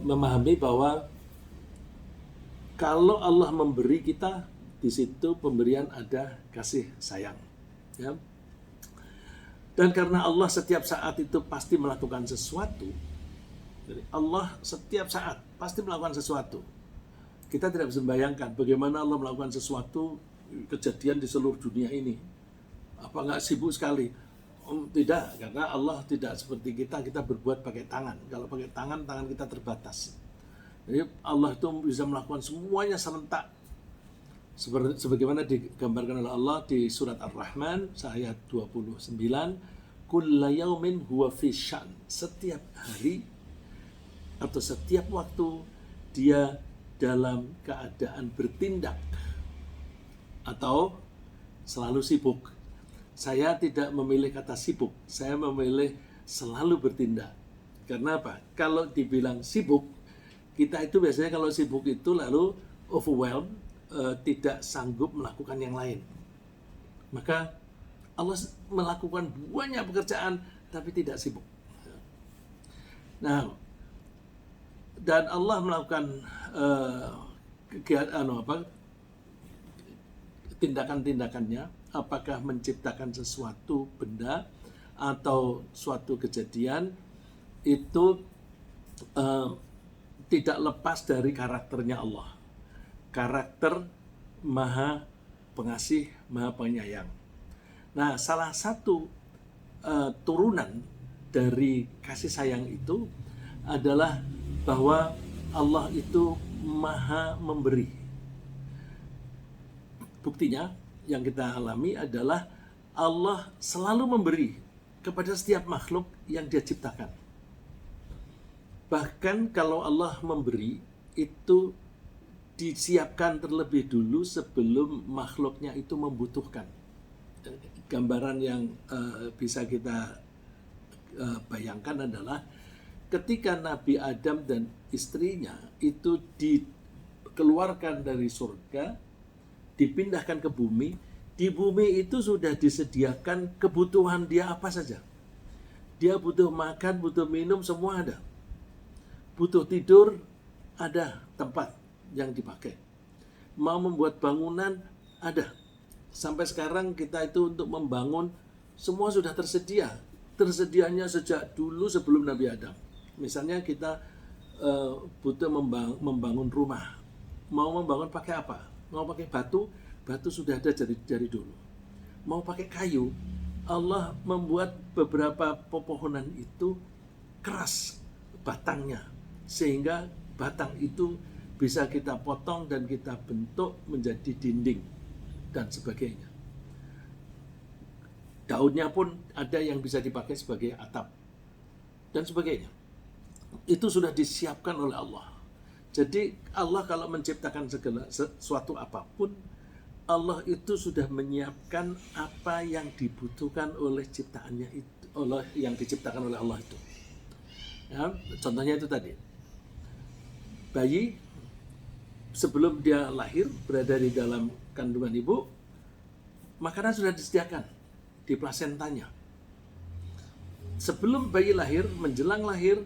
memahami bahwa kalau Allah memberi kita, di situ pemberian ada kasih sayang. Ya. Dan karena Allah setiap saat itu pasti melakukan sesuatu, jadi Allah setiap saat pasti melakukan sesuatu. Kita tidak bisa membayangkan bagaimana Allah melakukan sesuatu kejadian di seluruh dunia ini. Apa nggak sibuk sekali? Tidak, karena Allah tidak seperti kita berbuat pakai tangan. Kalau pakai tangan, tangan kita terbatas. Jadi Allah itu bisa melakukan semuanya serentak. Sebagaimana digambarkan oleh Allah di surat Ar-Rahman ayat 29, kulla yaumin huwa fi sya'n. Setiap hari atau setiap waktu dia dalam keadaan bertindak atau selalu sibuk. Saya tidak memilih kata sibuk, saya memilih selalu bertindak. Karena apa? Kalau dibilang sibuk, kita itu biasanya kalau sibuk itu lalu overwhelmed, tidak sanggup melakukan yang lain. Maka Allah melakukan banyak pekerjaan tapi tidak sibuk. Nah, dan Allah melakukan tindakan-tindakannya, apakah menciptakan sesuatu benda atau suatu kejadian, itu tidak lepas dari karakternya Allah. Karakter Maha Pengasih, Maha Penyayang. Nah, salah satu turunan dari kasih sayang itu adalah bahwa Allah itu Maha Memberi. Buktinya yang kita alami adalah Allah selalu memberi kepada setiap makhluk yang Dia ciptakan. Bahkan kalau Allah memberi, itu disiapkan terlebih dulu sebelum makhluknya itu membutuhkan. Gambaran yang bisa kita bayangkan adalah ketika Nabi Adam dan istrinya itu dikeluarkan dari surga, dipindahkan ke bumi, di bumi itu sudah disediakan kebutuhan dia apa saja. Dia butuh makan, butuh minum, semua ada. Butuh tidur, ada tempat yang dipakai. Mau membuat bangunan, ada. Sampai sekarang kita itu untuk membangun, semua sudah tersedia. Tersedianya sejak dulu sebelum Nabi Adam. Misalnya kita butuh membangun rumah. Mau membangun pakai apa? Mau pakai batu, batu sudah ada dari dulu. Mau pakai kayu, Allah membuat beberapa pepohonan itu keras batangnya, sehingga batang itu bisa kita potong dan kita bentuk menjadi dinding dan sebagainya. Daunnya pun ada yang bisa dipakai sebagai atap dan sebagainya. Itu sudah disiapkan oleh Allah. Jadi Allah kalau menciptakan segala sesuatu apapun, Allah itu sudah menyiapkan apa yang dibutuhkan oleh ciptaannya itu, oleh yang diciptakan oleh Allah itu. Ya, contohnya itu tadi, bayi sebelum dia lahir berada di dalam kandungan ibu, makanan sudah disediakan di plasentanya. Sebelum bayi lahir, menjelang lahir,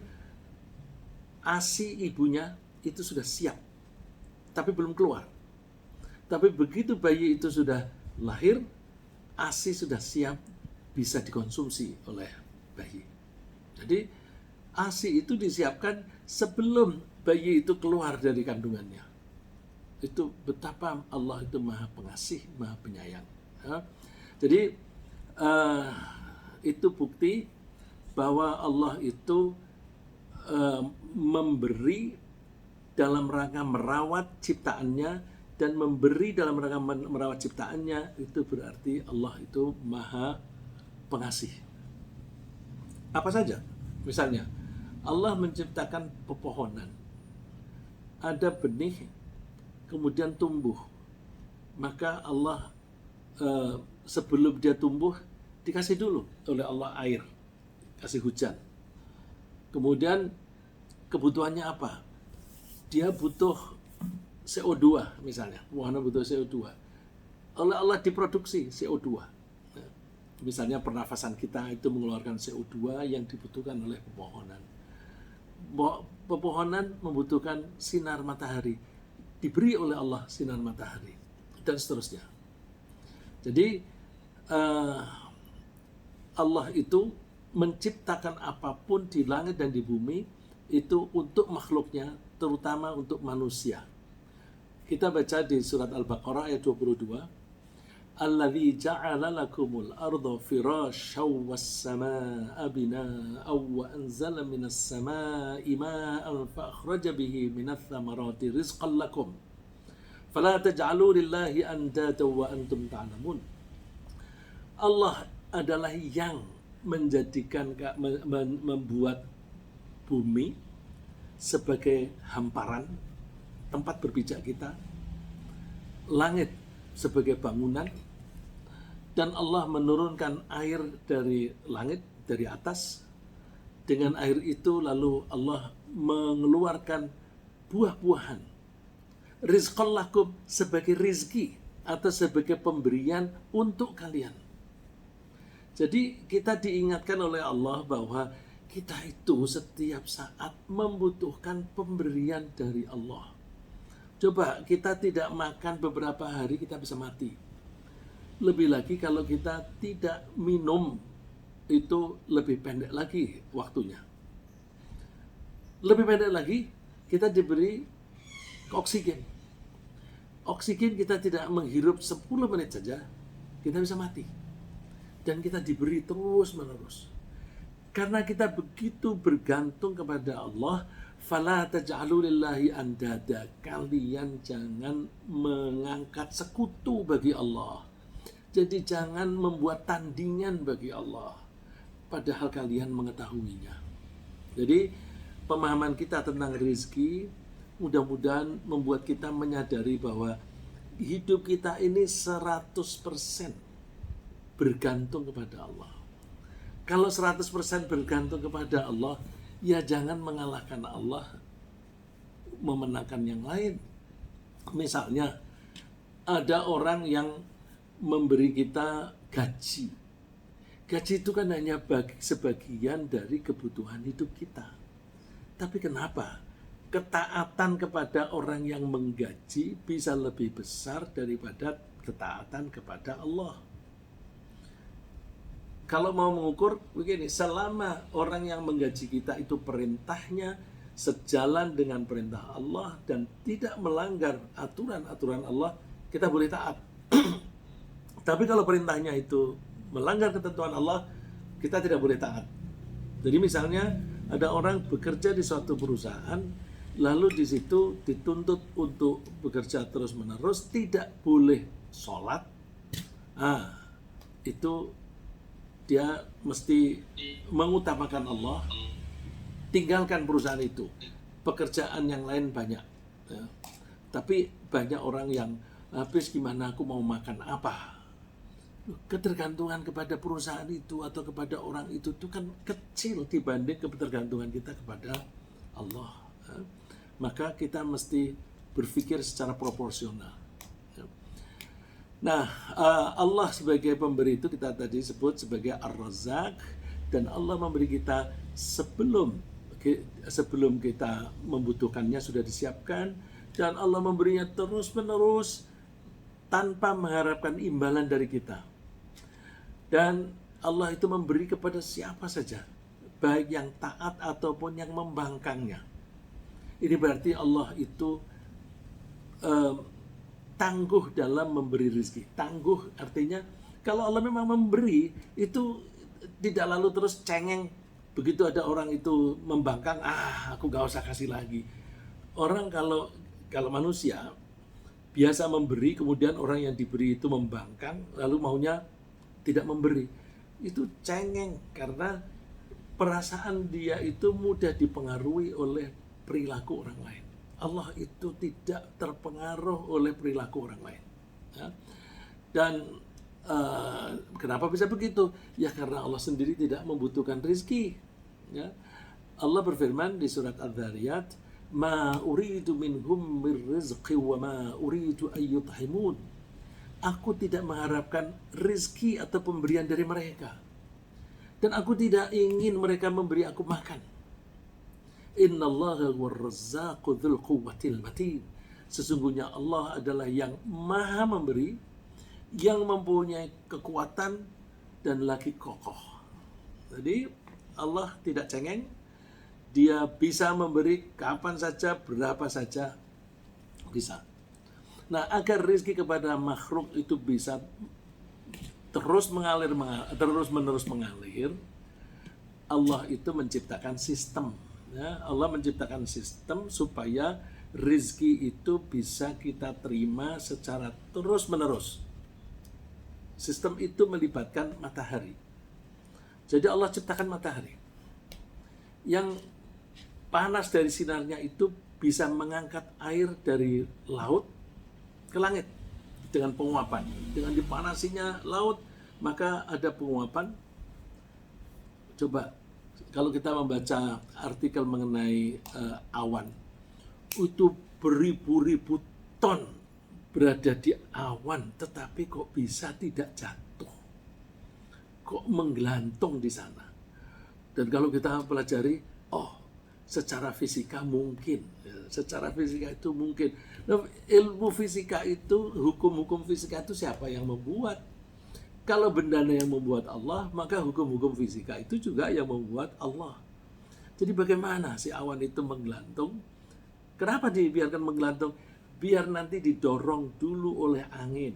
ASI ibunya itu sudah siap, tapi belum keluar. Tapi begitu bayi itu sudah lahir, ASI sudah siap, bisa dikonsumsi oleh bayi. Jadi ASI itu disiapkan sebelum bayi itu keluar dari kandungannya. Itu betapa Allah itu Maha Pengasih, Maha Penyayang. Ya. Jadi itu bukti bahwa Allah itu memberi dalam rangka merawat ciptaannya, dan memberi dalam rangka merawat ciptaannya itu berarti Allah itu Maha Pengasih. Apa saja? Misalnya, Allah menciptakan pepohonan. Ada benih, kemudian tumbuh. Maka Allah sebelum dia tumbuh, dikasih dulu oleh Allah air, kasih hujan. Kemudian kebutuhannya apa? Dia butuh CO2 misalnya, pohon butuh CO2. Oleh Allah diproduksi CO2. Nah, misalnya pernafasan kita itu mengeluarkan CO2 yang dibutuhkan oleh pepohonan. pepohonan membutuhkan sinar matahari, diberi oleh Allah sinar matahari, dan seterusnya. Jadi Allah itu menciptakan apapun di langit dan di bumi itu untuk makhluknya, terutama untuk manusia. Kita baca di surat Al-Baqarah ayat 22. Alladzi ja'ala lakumul arda firasyan was samaa'a binaa'an wa anzala minas samaa'i maa'an fa akhraja bihi minats thamarati rizqan lakum fala taj'alu lillahi andada wa antum ta'lamun. Allah adalah yang menjadikan membuat bumi sebagai hamparan tempat berpijak kita, langit sebagai bangunan, dan Allah menurunkan air dari langit, dari atas. Dengan air itu lalu Allah mengeluarkan buah-buahan, rizqan lakum, sebagai rizki atau sebagai pemberian untuk kalian. Jadi kita diingatkan oleh Allah bahwa kita itu setiap saat membutuhkan pemberian dari Allah. Coba kita tidak makan beberapa hari, kita bisa mati. Lebih lagi kalau kita tidak minum, itu lebih pendek lagi waktunya. Lebih pendek lagi, kita diberi oksigen. Oksigen kita tidak menghirup 10 menit saja, kita bisa mati. Dan kita diberi terus-menerus. Karena kita begitu bergantung kepada Allah, fala taj'alu lillahi andada, kalian jangan mengangkat sekutu bagi Allah. Jadi jangan membuat tandingan bagi Allah, padahal kalian mengetahuinya. Jadi pemahaman kita tentang rezeki mudah-mudahan membuat kita menyadari bahwa hidup kita ini 100% bergantung kepada Allah. Kalau 100% bergantung kepada Allah, ya jangan mengalahkan Allah, memenangkan yang lain. Misalnya, ada orang yang memberi kita gaji. Gaji itu kan hanya sebagian dari kebutuhan hidup kita. Tapi kenapa ketaatan kepada orang yang menggaji bisa lebih besar daripada ketaatan kepada Allah? Kalau mau mengukur begini, selama orang yang menggaji kita itu perintahnya sejalan dengan perintah Allah dan tidak melanggar aturan-aturan Allah, kita boleh taat. Tapi kalau perintahnya itu melanggar ketentuan Allah, kita tidak boleh taat. Jadi misalnya ada orang bekerja di suatu perusahaan, lalu di situ dituntut untuk bekerja terus-menerus, tidak boleh sholat. Itu dia mesti mengutamakan Allah, tinggalkan perusahaan itu, pekerjaan yang lain banyak. Ya. Tapi banyak orang yang habis gimana aku mau makan apa? Ketergantungan kepada perusahaan itu atau kepada orang itu kan kecil dibanding ketergantungan kita kepada Allah. Ya. Maka kita mesti berpikir secara proporsional. Nah, Allah sebagai pemberi itu kita tadi sebut sebagai Ar-Razzaq, dan Allah memberi kita sebelum kita membutuhkannya sudah disiapkan, dan Allah memberinya terus-menerus tanpa mengharapkan imbalan dari kita. Dan Allah itu memberi kepada siapa saja, baik yang taat ataupun yang membangkangnya. Ini berarti Allah itu tangguh dalam memberi rezeki. Tangguh artinya kalau Allah memang memberi itu tidak lalu terus cengeng. Begitu ada orang itu membangkang, aku gak usah kasih lagi. Orang kalau manusia biasa memberi, kemudian orang yang diberi itu membangkang, lalu maunya tidak memberi. Itu cengeng karena perasaan dia itu mudah dipengaruhi oleh perilaku orang lain. Allah itu tidak terpengaruh oleh perilaku orang lain. Ya. Dan kenapa bisa begitu? Ya karena Allah sendiri tidak membutuhkan rezeki. Ya. Allah berfirman di surat Adz-Dzariyat, "Ma uridu minhum mir rizqi wa ma uridu an yut'imun." Aku tidak mengharapkan rezeki atau pemberian dari mereka. Dan aku tidak ingin mereka memberi aku makan. Innallaha huwar-razzaqu dzul quwwatil matin. Sesungguhnya Allah adalah yang maha memberi, yang mempunyai kekuatan dan lagi kokoh. Jadi Allah tidak cengeng, dia bisa memberi kapan saja, berapa saja bisa. Nah, agar rezeki kepada makhluk itu bisa terus menerus mengalir, Allah itu menciptakan sistem. Ya, Allah menciptakan sistem supaya rezeki itu bisa kita terima secara terus menerus. Sistem itu melibatkan matahari. Jadi Allah ciptakan matahari yang panas dari sinarnya itu bisa mengangkat air dari laut ke langit dengan penguapan. Dengan dipanasinya laut, maka ada penguapan. Coba kalau kita membaca artikel mengenai awan, itu beribu-ribu ton berada di awan, tetapi kok bisa tidak jatuh, kok menggelantung di sana. Dan kalau kita pelajari, secara fisika mungkin, secara fisika itu mungkin. Nah, ilmu fisika itu, hukum-hukum fisika itu siapa yang membuat? Kalau bendanya yang membuat Allah, maka hukum-hukum fisika itu juga yang membuat Allah. Jadi bagaimana si awan itu menggelantung? Kenapa dibiarkan menggelantung? Biar nanti didorong dulu oleh angin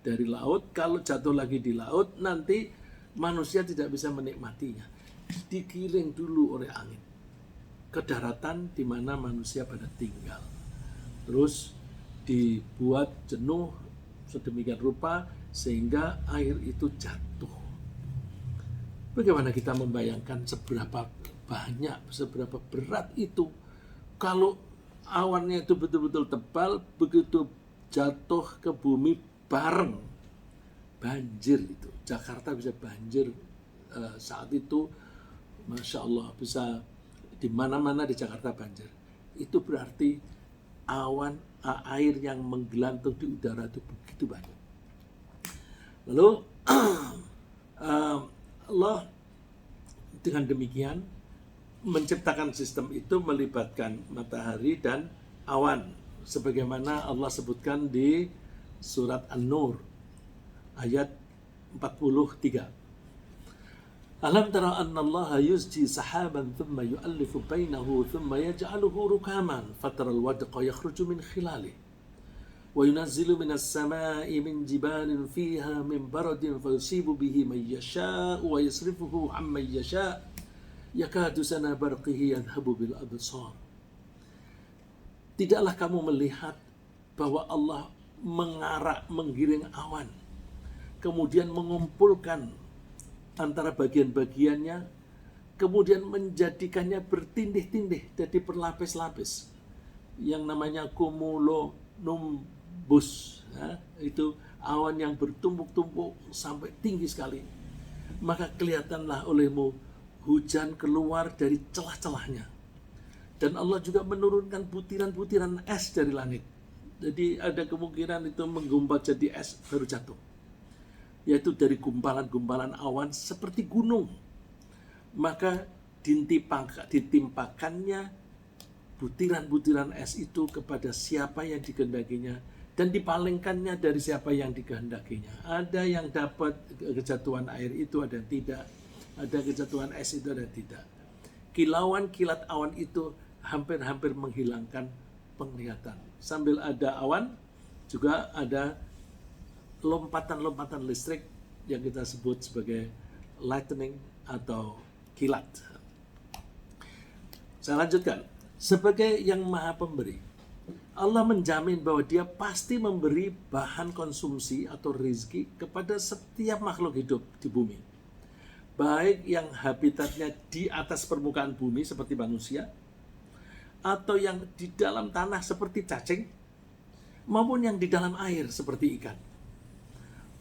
dari laut. Kalau jatuh lagi di laut, nanti manusia tidak bisa menikmatinya. Digiring dulu oleh angin ke daratan di mana manusia pada tinggal. Terus dibuat jenuh sedemikian rupa sehingga air itu jatuh. Bagaimana kita membayangkan seberapa banyak, seberapa berat itu kalau awannya itu betul-betul tebal, begitu jatuh ke bumi bareng banjir itu. Jakarta bisa banjir saat itu, Masya Allah, bisa di mana-mana di Jakarta banjir. Itu berarti air yang menggelantung di udara itu begitu banyak. Lalu Allah dengan demikian menciptakan sistem itu melibatkan matahari dan awan, sebagaimana Allah sebutkan di surat An-Nur ayat 43. Alam tara anna Allah yusji sahaban thumma yu'allifu bainahu thumma yaj'aluhu rukaman fataral wadqa yakhruju min khilalihi wa yunazzilu minas sama'i min jibalin fiha min baradin fayusibu bihi man yasha'u wa yasrifuhu amman yasha' yakadu sana barqihi yadhhabu bil absar. Tidaklah kamu melihat bahwa Allah menggiring awan, kemudian mengumpulkan antara bagian-bagiannya, kemudian menjadikannya bertindih-tindih, jadi berlapis-lapis, yang namanya cumulonimbus, itu awan yang bertumpuk-tumpuk sampai tinggi sekali. Maka kelihatanlah olehmu hujan keluar dari celah-celahnya, dan Allah juga menurunkan butiran-butiran es dari langit. Jadi ada kemungkinan itu menggumpal jadi es baru jatuh, yaitu dari gumpalan-gumpalan awan seperti gunung. Maka ditimpakannya butiran-butiran es itu kepada siapa yang dikehendakinya, dan dipalingkannya dari siapa yang dikehendakinya. Ada yang dapat kejatuhan air itu, ada yang tidak. Ada kejatuhan es itu, ada yang tidak. Kilauan kilat awan itu hampir-hampir menghilangkan penglihatan. Sambil ada awan, juga ada lompatan-lompatan listrik yang kita sebut sebagai lightning atau kilat. Saya lanjutkan. Sebagai yang maha pemberi, Allah menjamin bahwa dia pasti memberi bahan konsumsi atau rezeki kepada setiap makhluk hidup di bumi. Baik yang habitatnya di atas permukaan bumi seperti manusia, atau yang di dalam tanah seperti cacing, maupun yang di dalam air seperti ikan.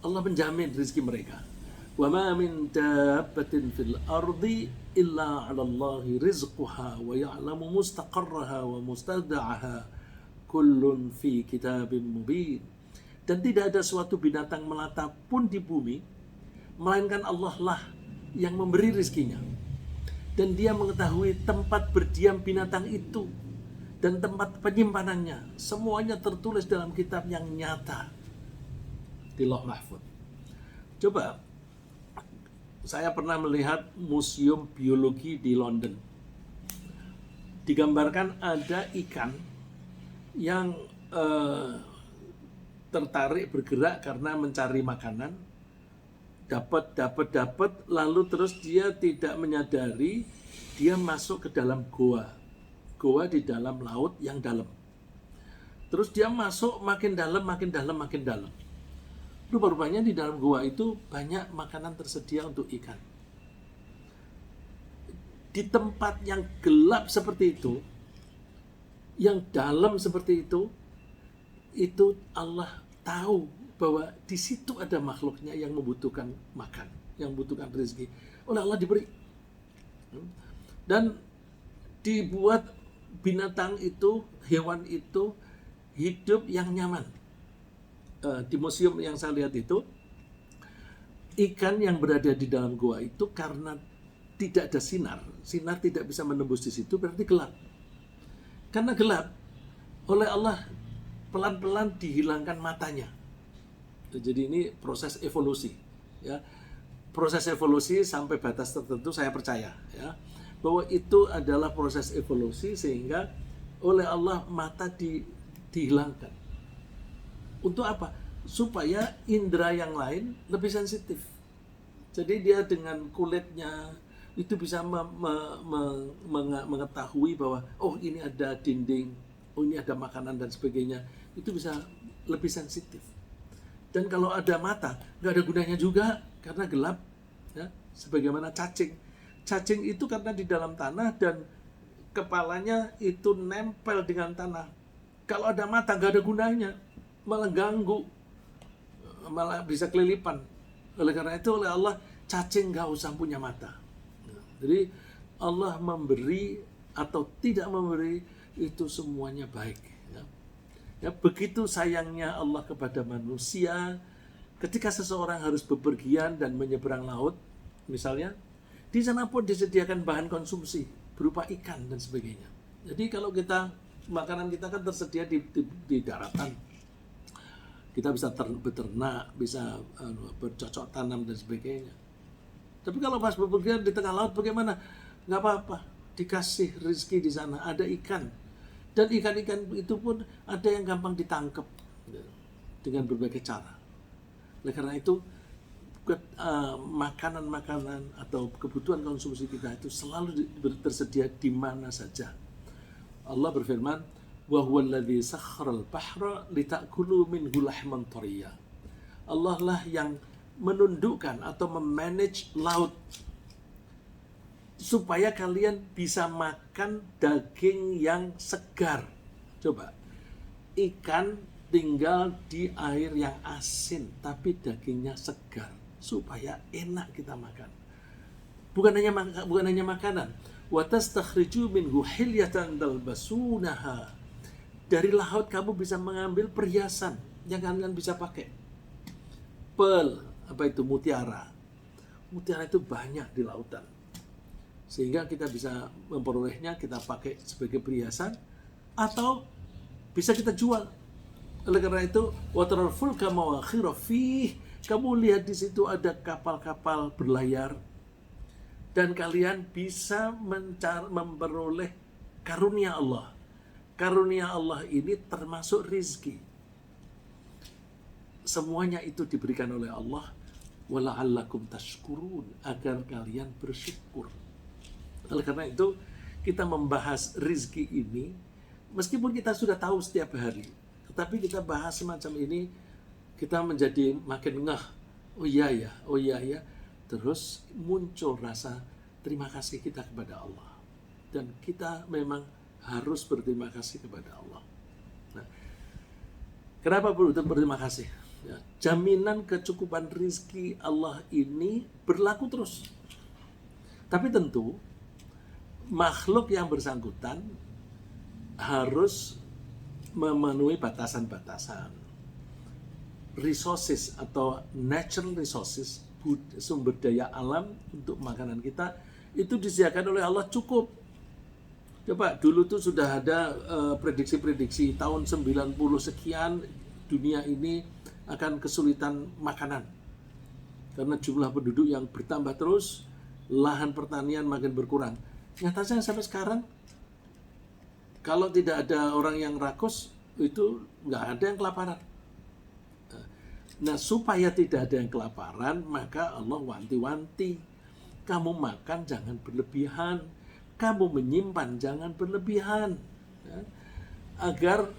Allah menjamin rezeki mereka. Wa ma min dabbatin fil ardi illa 'ala Allahi rizquha wa ya'lamu mustaqarraha wa mustawda'aha kullun fi kitabim mubin. Dan tidak ada suatu binatang melata pun di bumi melainkan Allah lah yang memberi rezekinya. dan dia mengetahui tempat berdiam binatang itu dan tempat penyimpanannya. Semuanya tertulis dalam kitab yang nyata di Lauh Mahfuz. Coba, saya pernah melihat museum biologi di London. Digambarkan ada ikan yang tertarik bergerak karena mencari makanan, dapat, lalu terus dia tidak menyadari, dia masuk ke dalam goa di dalam laut yang dalam. Terus dia masuk makin dalam. Rupa-rupanya di dalam goa itu banyak makanan tersedia untuk ikan. Di tempat yang gelap seperti itu, yang dalam seperti itu Allah tahu bahwa di situ ada makhluknya yang membutuhkan makan, yang membutuhkan rezeki. Oleh Allah diberi. Dan dibuat binatang itu, hewan itu hidup yang nyaman. Di museum yang saya lihat itu, ikan yang berada di dalam goa itu karena tidak ada sinar tidak bisa menembus di situ, berarti gelap. Karena gelap, oleh Allah pelan-pelan dihilangkan matanya. Jadi ini proses evolusi, ya. Proses evolusi sampai batas tertentu saya percaya, ya, bahwa itu adalah proses evolusi sehingga oleh Allah mata dihilangkan. Untuk apa? Supaya indera yang lain lebih sensitif. Jadi dia dengan kulitnya itu bisa mengetahui bahwa oh ini ada dinding, oh ini ada makanan dan sebagainya. Itu bisa lebih sensitif. Dan kalau ada mata, nggak ada gunanya juga karena gelap, ya. Sebagaimana cacing. Cacing itu karena di dalam tanah dan kepalanya itu nempel dengan tanah. Kalau ada mata nggak ada gunanya, malah ganggu, malah bisa kelilipan. Oleh karena itu oleh Allah cacing nggak usah punya mata. Jadi Allah memberi atau tidak memberi itu semuanya baik. Ya, begitu sayangnya Allah kepada manusia, ketika seseorang harus bepergian dan menyeberang laut, misalnya, di sana pun disediakan bahan konsumsi berupa ikan dan sebagainya. Jadi kalau makanan kita kan tersedia di daratan, kita bisa beternak, bisa bercocok tanam dan sebagainya. Tapi kalau pas bepergian di tengah laut bagaimana? Nggak apa-apa, dikasih rezeki di sana, ada ikan. Dan ikan-ikan itu pun ada yang gampang ditangkap dengan berbagai cara. Oleh karena itu, makanan-makanan atau kebutuhan konsumsi kita itu selalu tersedia di mana saja. Allah berfirman, wa huwallazi sakharal bahra litakulu minhu lahman thariya. Allah lah yang menundukkan atau memanage laut supaya kalian bisa makan daging yang segar. Coba, ikan tinggal di air yang asin tapi dagingnya segar supaya enak kita makan. Bukan hanya makanan. Wa tastakhriju minhu hilyatan talbasunaha. Dari laut kamu bisa mengambil perhiasan yang kalian bisa pakai. Mutiara. Mutiara itu banyak di lautan. Sehingga kita bisa memperolehnya, kita pakai sebagai perhiasan atau bisa kita jual. Oleh karena itu, wataral fulka mawakhira fih, kamu lihat di situ ada kapal-kapal berlayar dan kalian bisa memperoleh karunia Allah. Karunia Allah ini termasuk rizki. Semuanya itu diberikan oleh Allah wala'allakum tashkurun, agar kalian bersyukur. Oleh karena itu, kita membahas rizki ini, meskipun kita sudah tahu setiap hari, tetapi kita bahas semacam ini, kita menjadi makin ngeh. Oh iya ya. Terus muncul rasa terima kasih kita kepada Allah. Dan kita memang harus berterima kasih kepada Allah. Nah, kenapa perlu berterima kasih? Ya, jaminan kecukupan rizki Allah ini berlaku terus. Tapi tentu, makhluk yang bersangkutan harus memenuhi batasan-batasan. Resources atau natural resources, sumber daya alam untuk makanan kita itu disediakan oleh Allah cukup. Coba dulu tuh sudah ada prediksi-prediksi tahun 90 sekian dunia ini akan kesulitan makanan. Karena jumlah penduduk yang bertambah terus, lahan pertanian makin berkurang. Nyatanya sampai sekarang, kalau tidak ada orang yang rakus, itu nggak ada yang kelaparan. Nah, supaya tidak ada yang kelaparan, maka Allah wanti-wanti. Kamu makan jangan berlebihan. Kamu menyimpan jangan berlebihan. Ya. Agar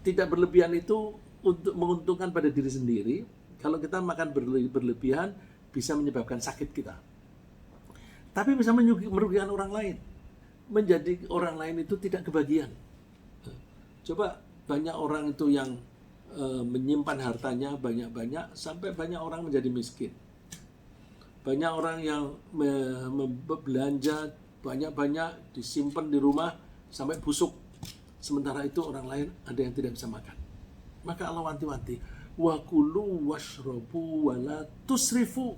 tidak berlebihan itu untuk menguntungkan pada diri sendiri. Kalau kita makan berlebihan, bisa menyebabkan sakit kita. Tapi bisa merugikan orang lain. Menjadi orang lain itu tidak kebagian. Coba banyak orang itu yang menyimpan hartanya banyak-banyak sampai banyak orang menjadi miskin. Banyak orang yang belanja banyak-banyak disimpan di rumah sampai busuk. Sementara itu orang lain ada yang tidak bisa makan. Maka Allah wanti-wanti, wa kulu washrabu wa la tusrifu.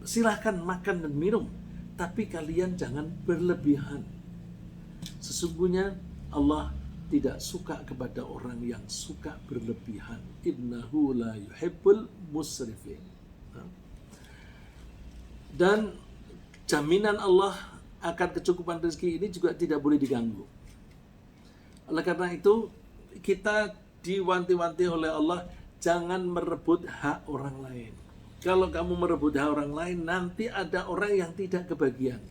Silahkan makan dan minum, tapi kalian jangan berlebihan. Sesungguhnya Allah tidak suka kepada orang yang suka berlebihan. Innahu la yuhibbul musrifin. Dan jaminan Allah akan kecukupan rezeki ini juga tidak boleh diganggu. Oleh karena itu, kita diwanti-wanti oleh Allah, jangan merebut hak orang lain. Kalau kamu merebut hak orang lain, nanti ada orang yang tidak kebagian.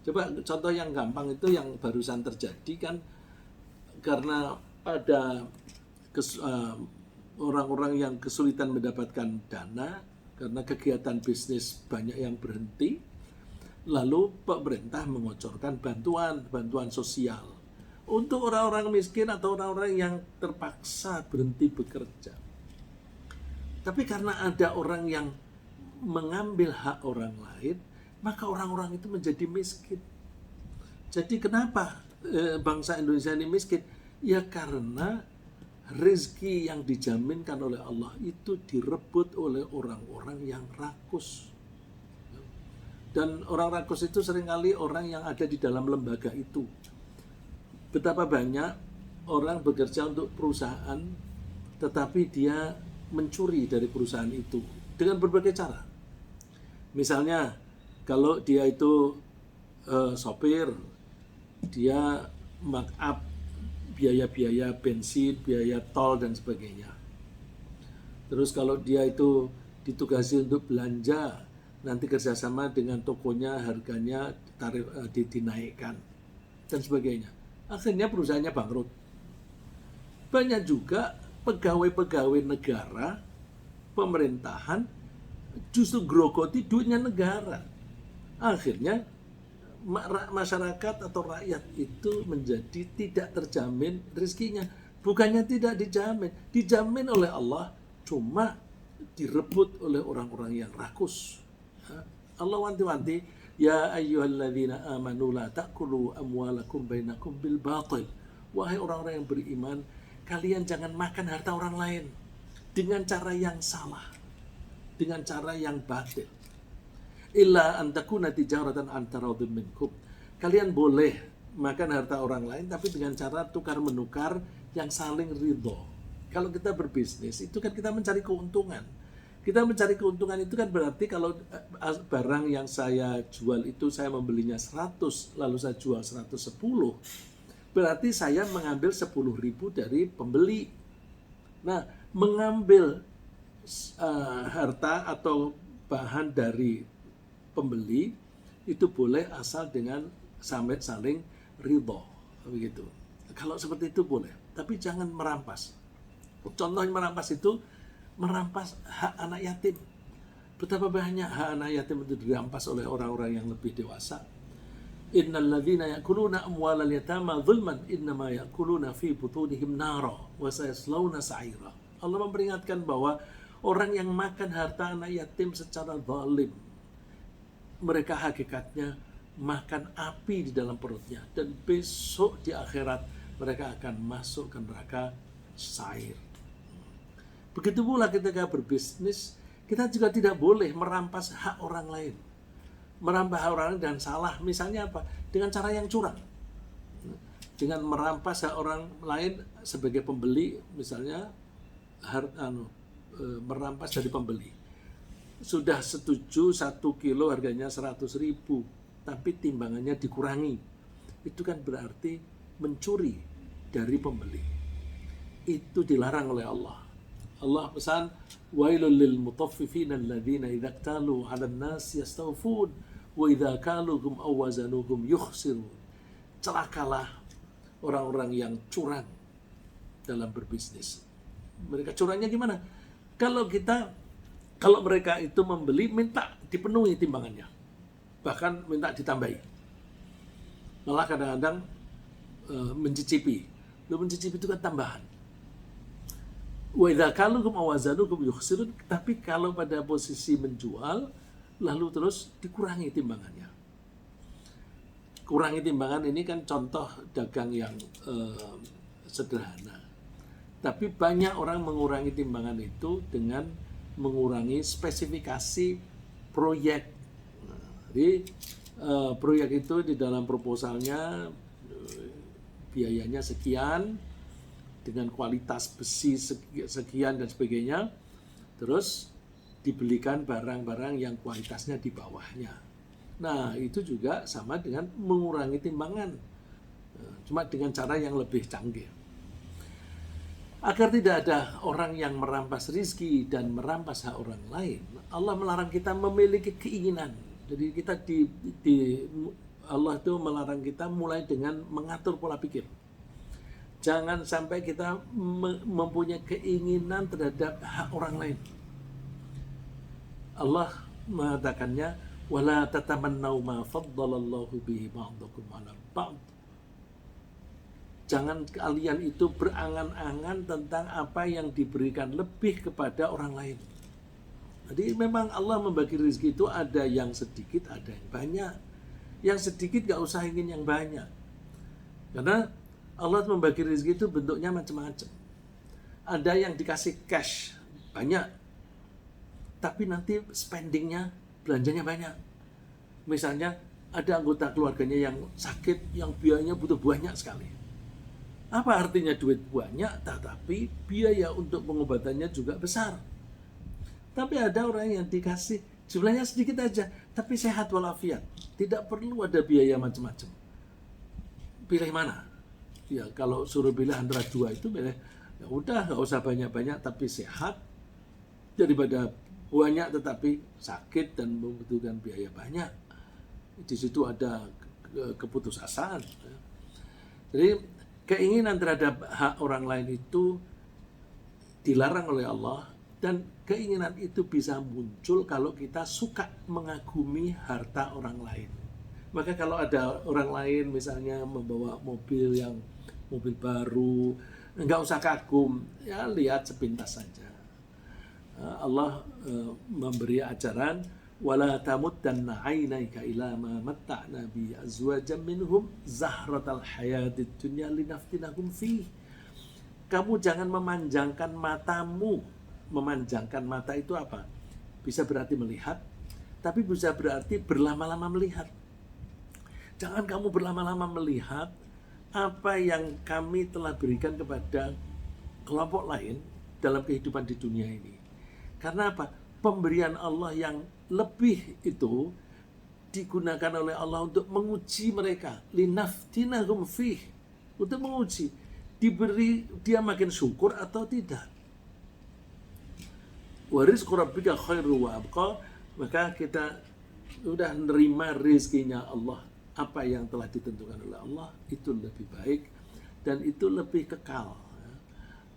Coba contoh yang gampang itu yang barusan terjadi kan, karena ada orang-orang yang kesulitan mendapatkan dana, karena kegiatan bisnis banyak yang berhenti, lalu pemerintah mengocorkan bantuan sosial untuk orang-orang miskin atau orang-orang yang terpaksa berhenti bekerja. Tapi karena ada orang yang mengambil hak orang lain, maka orang-orang itu menjadi miskin. Jadi kenapa bangsa Indonesia ini miskin? Ya karena rezeki yang dijaminkan oleh Allah itu direbut oleh orang-orang yang rakus. Dan orang rakus itu seringkali orang yang ada di dalam lembaga itu. Betapa banyak orang bekerja untuk perusahaan, tetapi dia mencuri dari perusahaan itu dengan berbagai cara. Misalnya, kalau dia itu sopir, dia markup biaya-biaya bensin, biaya tol, dan sebagainya. Terus kalau dia itu ditugasi untuk belanja, nanti kerjasama dengan tokonya, harganya tarif dinaikkan, dan sebagainya. Akhirnya perusahaannya bangkrut. Banyak juga pegawai-pegawai negara, pemerintahan, justru grogoti duitnya negara. Akhirnya masyarakat atau rakyat itu menjadi tidak terjamin rezekinya. Bukannya tidak dijamin oleh Allah, cuma direbut oleh orang-orang yang rakus. Allah wanti-wanti, ya ayyuhalladzina amanu la ta'kulu amwalakum bainakum bil batil. Wahai orang-orang yang beriman, kalian jangan makan harta orang lain dengan cara yang salah, dengan cara yang batil. Illa antakuna tijaratan antaradhim minkum. Kalian boleh makan harta orang lain tapi dengan cara tukar-menukar yang saling ridho. Kalau kita berbisnis itu kan kita mencari keuntungan. Kita mencari keuntungan itu kan berarti kalau barang yang saya jual itu saya membelinya 100 lalu saya jual 110, berarti saya mengambil 10.000 dari pembeli. Nah, mengambil harta atau bahan dari pembeli itu boleh asal dengan saling ridho, begitu. Kalau seperti itu boleh, tapi jangan merampas. Contohnya merampas itu merampas hak anak yatim. Betapa banyak hak anak yatim itu dirampas oleh orang-orang yang lebih dewasa. Innal ladzina ya'kuluna amwalal yatama zulman innama ya'kuluna fi butunihim nara wa sayaslawna sa'ira. Allah memperingatkan bahwa orang yang makan harta anak yatim secara zalim, mereka hakikatnya makan api di dalam perutnya, dan besok di akhirat mereka akan masuk ke neraka sair. Begitu pula ketika berbisnis, kita juga tidak boleh merampas hak orang lain. Merampas hak orang lain dan salah, misalnya apa? Dengan cara yang curang. Dengan merampas hak orang lain sebagai pembeli, misalnya merampas dari pembeli. Sudah setuju 1 kilo harganya 100.000, tapi timbangannya dikurangi. Itu kan berarti mencuri dari pembeli. Itu dilarang oleh Allah. Allah pesan, wailul lil mutaffifin alladzina idza iktalu 'alan nas yastawfun wa idza kaluhum aw wazanuhum yukhsirun. Celakalah orang-orang yang curang dalam berbisnis. Mereka curangnya gimana? Kalau mereka itu membeli, minta dipenuhi timbangannya, bahkan minta ditambahi, malah kadang-kadang mencicipi. Mencicipi itu kan tambahan. Wa idza kaluhum aw wazanuhum yukhsirun. Tapi kalau pada posisi menjual, lalu terus dikurangi timbangannya. Kurangi timbangan ini kan contoh dagang yang sederhana. Tapi banyak orang mengurangi timbangan itu dengan mengurangi spesifikasi proyek. Jadi proyek itu di dalam proposalnya biayanya sekian, dengan kualitas besi sekian dan sebagainya, terus dibelikan barang-barang yang kualitasnya di bawahnya. Nah, itu juga sama dengan mengurangi timbangan, cuma dengan cara yang lebih canggih. Agar tidak ada orang yang merampas rizki dan merampas hak orang lain, Allah melarang kita memiliki keinginan. Jadi kita Allah itu melarang kita mulai dengan mengatur pola pikir. Jangan sampai kita mempunyai keinginan terhadap hak orang lain. Allah mengatakannya, wala tatamannau ma faddalallahu bihi ba'dakum 'ala ba'd. Jangan kalian itu berangan-angan tentang apa yang diberikan lebih kepada orang lain. Jadi memang Allah membagi rezeki itu ada yang sedikit, ada yang banyak. Yang sedikit gak usah ingin yang banyak. Karena Allah membagi rezeki itu bentuknya macam-macam. Ada yang dikasih cash banyak, tapi nanti spendingnya, belanjanya banyak. Misalnya ada anggota keluarganya yang sakit, yang biayanya butuh banyak sekali. Apa artinya duit banyak, tetapi biaya untuk pengobatannya juga besar. Tapi ada orang yang dikasih jumlahnya sedikit aja, tapi sehat walafiat. Tidak perlu ada biaya macam-macam. Pilih mana? Ya kalau suruh pilih antara dua itu, pilih ya udah nggak usah banyak-banyak tapi sehat, daripada banyak tetapi sakit dan membutuhkan biaya banyak. Di situ ada keputusasaan. Jadi keinginan terhadap hak orang lain itu dilarang oleh Allah, dan keinginan itu bisa muncul kalau kita suka mengagumi harta orang lain. Maka kalau ada orang lain misalnya membawa mobil baru, nggak usah kagum, ya lihat sepintas saja. Allah memberi ajaran, wala tamuddanna 'ainaika ila ma matta'na bi azwajan minhum zahratal hayatid dunya linaftinahum fi. Kamu jangan memanjangkan matamu. Memanjangkan mata itu apa? Bisa berarti melihat, tapi bisa berarti berlama-lama melihat. Jangan kamu berlama-lama melihat apa yang kami telah berikan kepada kelompok lain dalam kehidupan di dunia ini. Karena apa? Pemberian Allah yang lebih itu digunakan oleh Allah untuk menguji mereka, linaftinahum fih, untuk menguji, diberi dia makin syukur atau tidak. Wa rizqu rabbika khairu wa abqa. Maka kita sudah nerima rezekinya Allah, apa yang telah ditentukan oleh Allah itu lebih baik dan itu lebih kekal.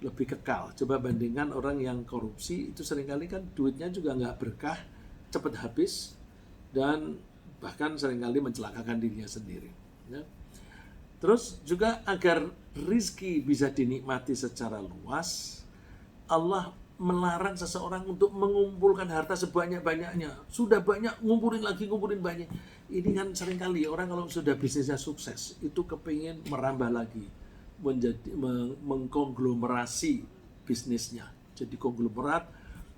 Lebih kekal. Coba bandingkan orang yang korupsi, itu seringkali kan duitnya juga nggak berkah, cepat habis, dan bahkan seringkali mencelakakan dirinya sendiri. Ya. Terus juga agar rizki bisa dinikmati secara luas, Allah melarang seseorang untuk mengumpulkan harta sebanyak-banyaknya. Sudah banyak, ngumpulin banyak. Ini kan seringkali orang kalau sudah bisnisnya sukses, itu kepingin merambah lagi, menjadi mengkonglomerasi bisnisnya. Jadi konglomerat,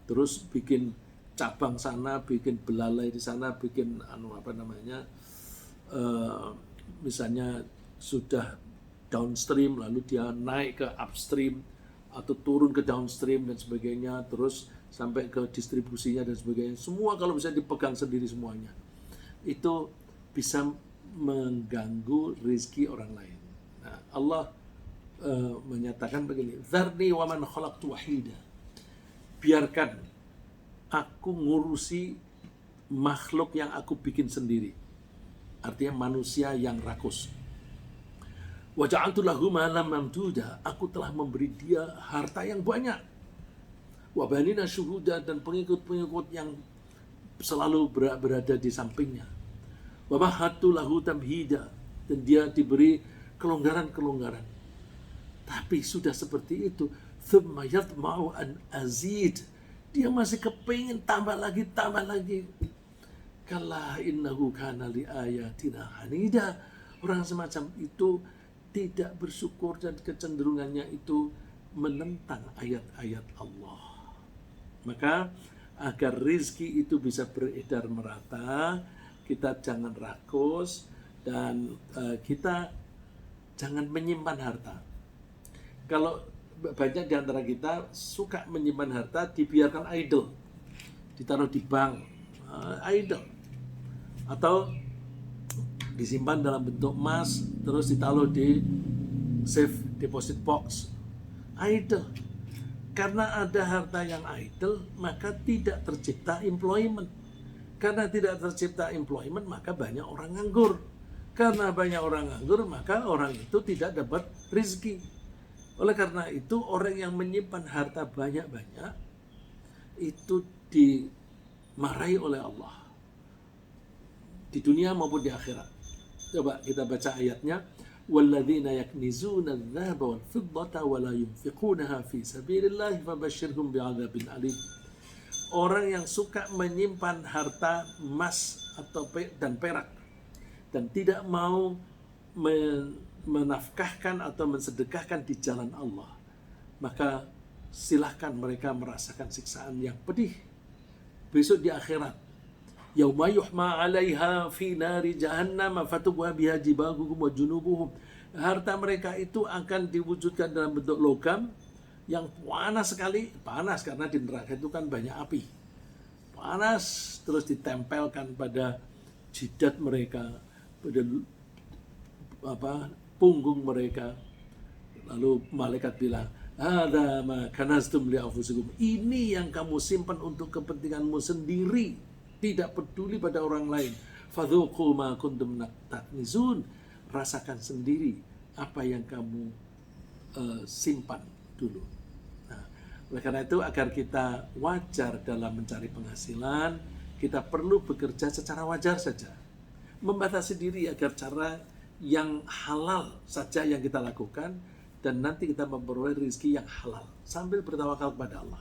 terus bikin cabang sana, bikin belalai di sana, bikin misalnya sudah downstream lalu dia naik ke upstream atau turun ke downstream dan sebagainya, terus sampai ke distribusinya dan sebagainya. Semua kalau bisa dipegang sendiri semuanya, itu bisa mengganggu rezeki orang lain. Nah, Allah menyatakan begini, "Dzarni wa man khalaqtu wahida." Biarkan aku ngurusi makhluk yang aku bikin sendiri. Artinya manusia yang rakus. Wa ja'altu lahu malam mamduda. Aku telah memberi dia harta yang banyak. Wa banina syuhuda, dan pengikut-pengikut yang selalu berada di sampingnya. Wa mahattu lahu tamhida, dan dia diberi kelonggaran-kelonggaran. Tapi sudah seperti itu, thumma yatma'u an azid. Dia masih kepingin tambah lagi. Kalla innahu kana li ayatina hanida. Orang semacam itu tidak bersyukur dan kecenderungannya itu menentang ayat-ayat Allah. Maka agar rizki itu bisa beredar merata, kita jangan rakus dan kita jangan menyimpan harta. Kalau banyak di antara kita suka menyimpan harta, dibiarkan idle, ditaruh di bank, idle, atau disimpan dalam bentuk emas, terus ditaruh di safe deposit box, idle. Karena ada harta yang idle, maka tidak tercipta employment. Karena tidak tercipta employment, maka banyak orang nganggur. Karena banyak orang nganggur, maka orang itu tidak dapat rezeki. Oleh karena itu, orang yang menyimpan harta banyak-banyak itu dimarahi oleh Allah di dunia maupun di akhirat. Coba kita baca ayatnya, walladzina yaknizuna adh-dhahaba wal-fiddata wa la yunfiqunaha fi sabilillah fabashshirhum bi'adzabin alim. Orang yang suka menyimpan harta emas atau dan perak dan tidak mau menafkahkan atau mensedekahkan di jalan Allah, maka silahkan mereka merasakan siksaan yang pedih besok di akhirat. Yauma yuhma 'alaiha fi nari jahannam fatubwa biha jibahuhum wa junubuhum. Harta mereka itu akan diwujudkan dalam bentuk logam yang panas sekali, panas karena di neraka itu kan banyak api. Panas, terus ditempelkan pada jidat mereka, pada punggung mereka. Lalu malaikat bilang, "Hadza ma kanaztum li anfusikum." Ini yang kamu simpan untuk kepentinganmu sendiri, tidak peduli pada orang lain. Fadzuqu ma kuntum taknizun. Rasakan sendiri apa yang kamu simpan dulu. Nah, oleh karena itu, agar kita wajar dalam mencari penghasilan, kita perlu bekerja secara wajar saja. Membatasi diri agar cara yang halal saja yang kita lakukan, dan nanti kita memperoleh rezeki yang halal sambil bertawakal kepada Allah.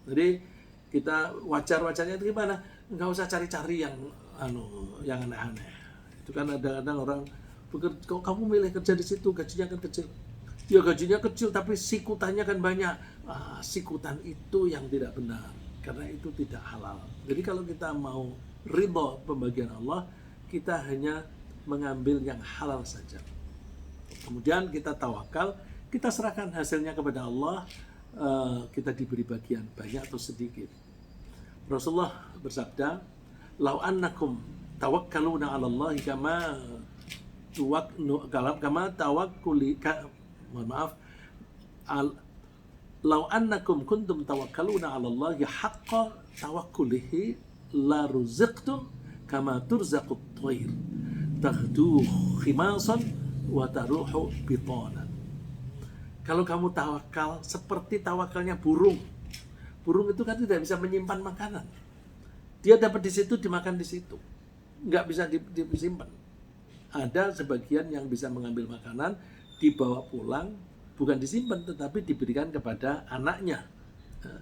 Jadi kita wajar-wajarnya itu gimana? Nggak usah cari-cari yang aneh-aneh. Itu kan ada orang bekerja, kok kamu milih kerja di situ, gajinya kan kecil. Ya gajinya kecil tapi sikutannya kan banyak. Sikutan itu yang tidak benar, karena itu tidak halal. Jadi kalau kita mau ridho pembagian Allah, kita hanya mengambil yang halal saja. Kemudian kita tawakal, kita serahkan hasilnya kepada Allah. Kita diberi bagian banyak atau sedikit. Rasulullah bersabda, "Lau annakum tawakkaluna 'ala Allah lau annakum kuntum tawakkaluna 'ala Allah haqqa tawakkulihi la ruziqtum kama turzaqut thair taghdu khimasan wa taruhu bitanan." Kalau kamu tawakal seperti tawakalnya burung. Burung itu kan tidak bisa menyimpan makanan. Dia dapat di situ, dimakan di situ. Nggak bisa disimpan. Ada sebagian yang bisa mengambil makanan, dibawa pulang, bukan disimpan, tetapi diberikan kepada anaknya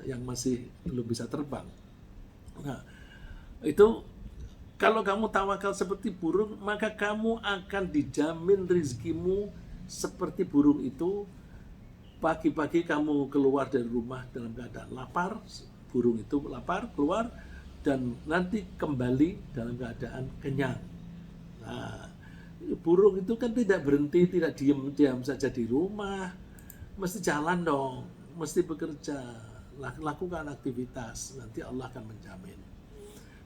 yang masih belum bisa terbang. Nah, itu kalau kamu tawakal seperti burung, maka kamu akan dijamin rezekimu seperti burung itu. Pagi-pagi kamu keluar dari rumah dalam keadaan lapar, burung itu lapar, keluar, dan nanti kembali dalam keadaan kenyang. Nah, burung itu kan tidak berhenti, tidak diam saja di rumah, mesti jalan dong, mesti bekerja, lakukan aktivitas, nanti Allah akan menjamin.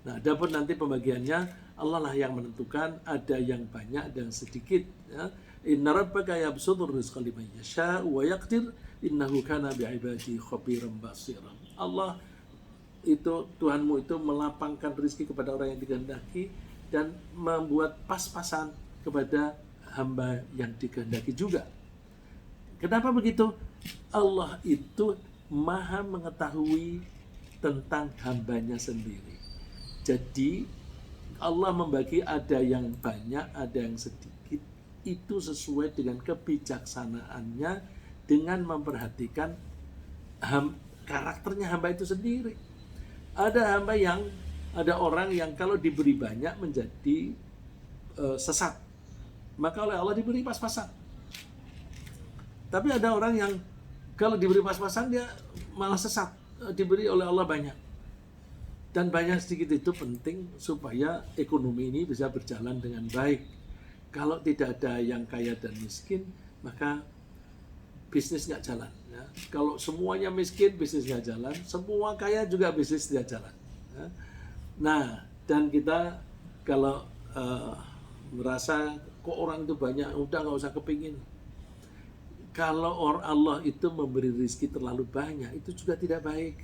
Nah, adapun nanti pembagiannya Allah lah yang menentukan, ada yang banyak dan sedikit. Ya. Inna rabbaka yabsutur rizqa liman yasha wa yaqdir innahu kana bi'ibadihi khabiran basiran. Allah itu, Tuhanmu itu melapangkan rezeki kepada orang yang dikehendaki dan membuat pas-pasan kepada hamba yang dikehendaki juga. Kenapa begitu? Allah itu maha mengetahui tentang hambanya sendiri. Jadi Allah membagi, ada yang banyak, ada yang sedikit, itu sesuai dengan kebijaksanaannya, dengan memperhatikan karakternya hamba itu sendiri. Ada orang yang kalau diberi banyak menjadi sesat, maka oleh Allah diberi pas-pasan. Tapi ada orang yang kalau diberi pas-pasan dia malah sesat, diberi oleh Allah banyak. Dan banyak sedikit itu penting supaya ekonomi ini bisa berjalan dengan baik. Kalau tidak ada yang kaya dan miskin, maka bisnis nggak jalan. Ya. Kalau semuanya miskin, bisnis nggak jalan. Semua kaya juga bisnis tidak jalan. Ya. Nah, dan kita kalau merasa kok orang itu banyak, udah nggak usah kepingin. Kalau Allah itu memberi rezeki terlalu banyak, itu juga tidak baik.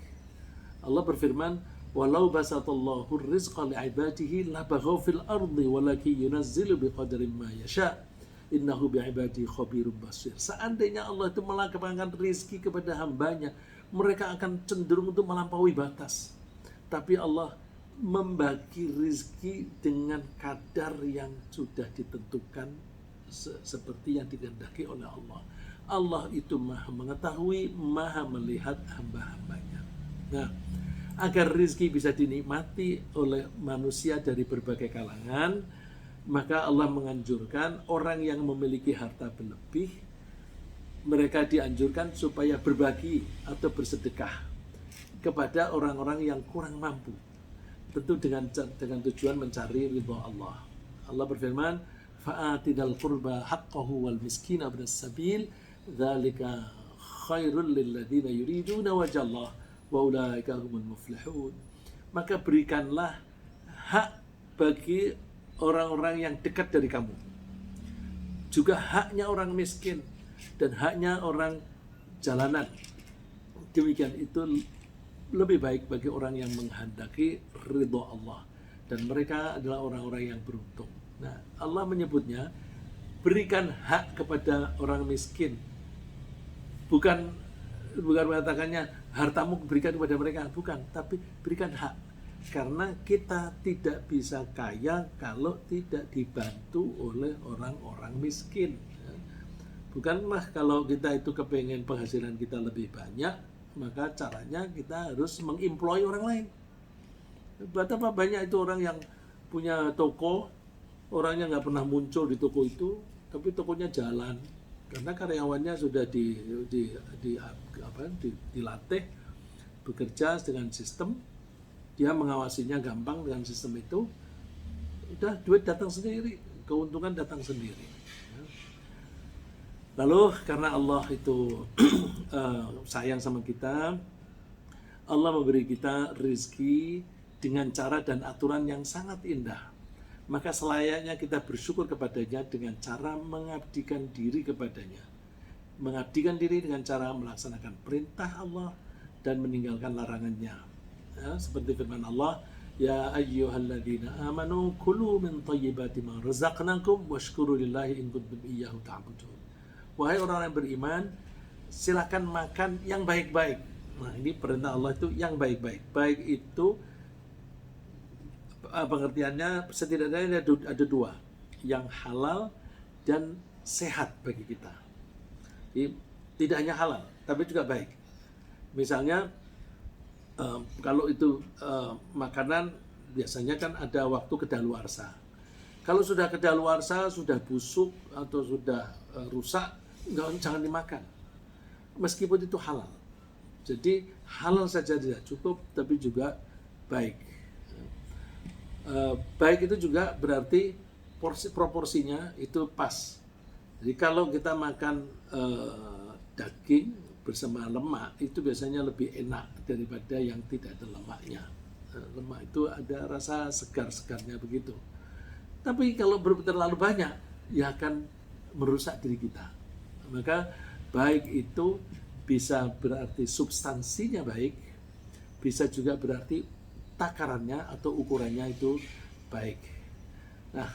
Allah berfirman, walau basatallahu rizqa li'ibadihi labaghaw fil ardi walakin yunazzilu biqadarin ma yasha innahu bi'ibadihi khabirun basir. Seandainya Allah itu melapangkan rezeki kepada hambanya, mereka akan cenderung untuk melampaui batas. Tapi Allah membagi rezeki dengan kadar yang sudah ditentukan seperti yang dikehendaki oleh Allah. Allah itu maha mengetahui, maha melihat hamba-hambanya. Nah, agar rezeki bisa dinikmati oleh manusia dari berbagai kalangan, maka Allah menganjurkan orang yang memiliki harta berlebih, mereka dianjurkan supaya berbagi atau bersedekah kepada orang-orang yang kurang mampu. Tentu dengan tujuan mencari ridha Allah. Allah berfirman, fa'atidal qurba haqqahu wal miskina ibnas sabil dzalika khairul lil ladzina yuriduna wajhallah wa ulaika humul muflihun. Maka berikanlah hak bagi orang-orang yang dekat dari kamu, juga haknya orang miskin dan haknya orang jalanan. Demikian itu lebih baik bagi orang yang menghendaki ridha Allah, dan mereka adalah orang-orang yang beruntung. Nah, Allah menyebutnya berikan hak kepada orang miskin, bukan mengatakannya hartamu berikan kepada mereka, bukan, tapi berikan hak. Karena kita tidak bisa kaya kalau tidak dibantu oleh orang-orang miskin. Bukanlah kalau kita itu kepengen penghasilan kita lebih banyak, maka caranya kita harus mengemploy orang lain. Betapa banyak itu orang yang punya toko, orangnya nggak pernah muncul di toko itu, tapi tokonya jalan karena karyawannya sudah dilatih bekerja dengan sistem, dia mengawasinya gampang dengan sistem itu, udah duit datang sendiri, keuntungan datang sendiri. Lalu karena Allah itu sayang sama kita, Allah memberi kita rezeki dengan cara dan aturan yang sangat indah. Maka selayaknya kita bersyukur kepadanya dengan cara mengabdikan diri kepadanya. Mengabdikan diri dengan cara melaksanakan perintah Allah dan meninggalkan larangannya. Ya, seperti firman Allah, ya ayyuhalladzina amanu kulu min thayyibati ma razaqnakum washkuru lillahi in kuntum iyyahu ta'budun. Wahai orang yang beriman, silakan makan yang baik-baik. Nah, ini perintah Allah itu yang baik-baik. Baik itu pengertiannya setidaknya ada dua, yang halal dan sehat bagi kita. Jadi, tidak hanya halal, tapi juga baik. Misalnya kalau itu makanan biasanya kan ada waktu kedaluarsa. Kalau sudah kedaluarsa, sudah busuk atau sudah rusak, jangan dimakan. Meskipun itu halal. Jadi halal saja tidak cukup, tapi juga baik. Baik itu juga berarti proporsinya itu pas. Jadi kalau kita makan daging bersama lemak itu biasanya lebih enak daripada yang tidak ada lemaknya. Lemak itu ada rasa segar-segarnya begitu. Tapi kalau terlalu banyak, ya akan merusak diri kita. Maka baik itu bisa berarti substansinya baik, bisa juga berarti takarannya atau ukurannya itu baik. Nah,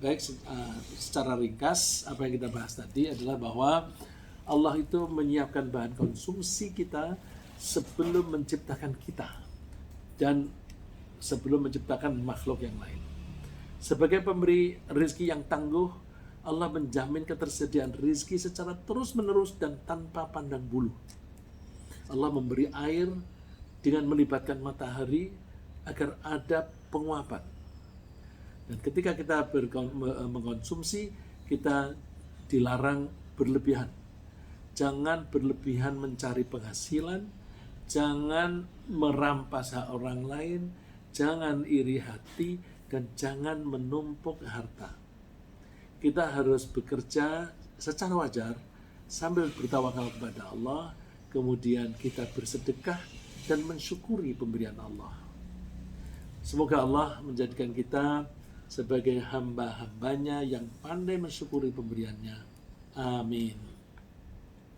baik secara ringkas apa yang kita bahas tadi adalah bahwa Allah itu menyiapkan bahan konsumsi kita sebelum menciptakan kita dan sebelum menciptakan makhluk yang lain. Sebagai pemberi rezeki yang tangguh, Allah menjamin ketersediaan rezeki secara terus-menerus dan tanpa pandang bulu. Allah memberi air dengan melibatkan matahari agar ada penguapan. Dan ketika kita mengkonsumsi, kita dilarang berlebihan. Jangan berlebihan mencari penghasilan, jangan merampas hak orang lain, jangan iri hati, dan jangan menumpuk harta. Kita harus bekerja secara wajar sambil bertawakal kepada Allah, kemudian kita bersedekah dan mensyukuri pemberian Allah. Semoga Allah menjadikan kita sebagai hamba-hambanya yang pandai mensyukuri pemberiannya. Amin.